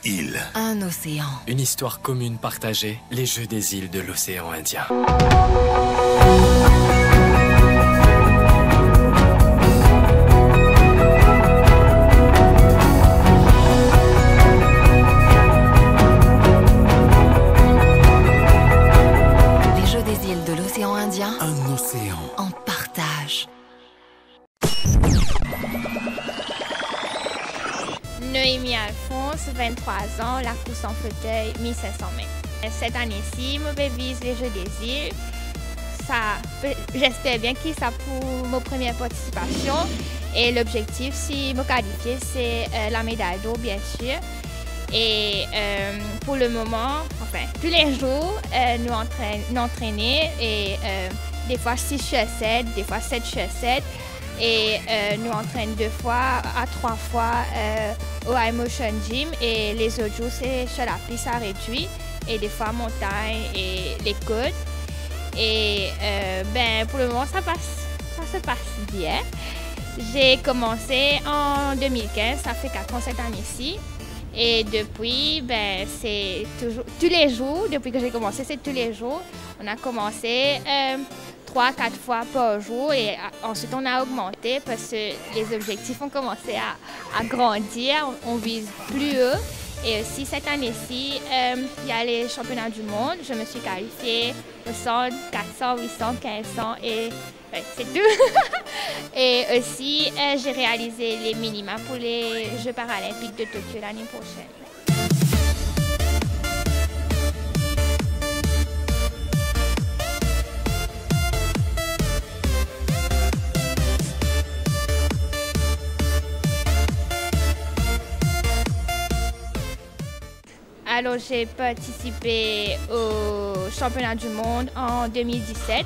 île. Un océan. Une histoire commune partagée, les Jeux des îles de l'océan Indien. Les Jeux des îles de l'océan Indien. Un océan. En partage. Noémie Alphonse, 23 ans, la course en fauteuil, 1500 mètres. Cette année-ci, je vise les Jeux des îles. J'espère bien que ça pour ma première participation. Et l'objectif, si me qualifier, c'est la médaille d'or, bien sûr. Et pour le moment, enfin, tous les jours, nous entraîner et des fois 6 sur 7, des fois 7 sur 7. Et nous entraînons 2 fois à 3 fois au iMotion Gym et les autres jours c'est sur la piste à réduit et des fois montagne et les côtes. Et pour le moment ça se passe bien. J'ai commencé en 2015, ça fait 4 ans cette année-ci. Et depuis, c'est toujours tous les jours, depuis que j'ai commencé, c'est tous les jours. On a commencé 3-4 fois par jour et ensuite on a augmenté parce que les objectifs ont commencé à grandir, on vise plus haut. Et aussi cette année-ci, il y a les championnats du monde. Je me suis qualifiée au 100, 400, 800, 1500 et c'est tout. Et aussi, j'ai réalisé les minima pour les Jeux paralympiques de Tokyo l'année prochaine. Alors, j'ai participé au championnat du monde en 2017.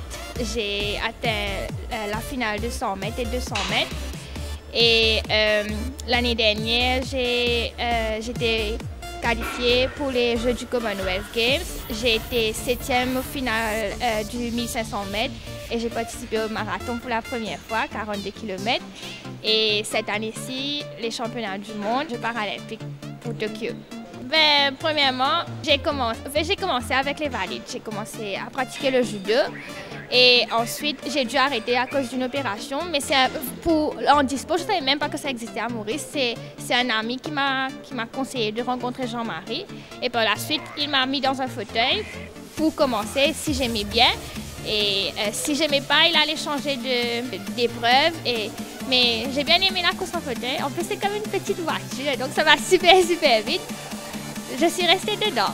J'ai atteint la finale de 100 mètres et 200 mètres. Et l'année dernière, j'étais qualifiée pour les Jeux du Commonwealth Games. J'ai été 7e au final du 1500 mètres et j'ai participé au marathon pour la première fois, 42 km. Et cette année-ci, les championnats du monde, Jeux paralympiques pour Tokyo. Premièrement, j'ai commencé avec les valides. J'ai commencé à pratiquer le judo et ensuite j'ai dû arrêter à cause d'une opération. Mais c'est pour handisport, je ne savais même pas que ça existait à Maurice. C'est un ami qui m'a conseillé de rencontrer Jean-Marie et par la suite il m'a mis dans un fauteuil pour commencer si j'aimais bien. Et si j'aimais pas, il allait changer d'épreuve. Mais j'ai bien aimé la course en fauteuil. En plus, c'est comme une petite voiture, donc ça va super vite. Je suis restée dedans.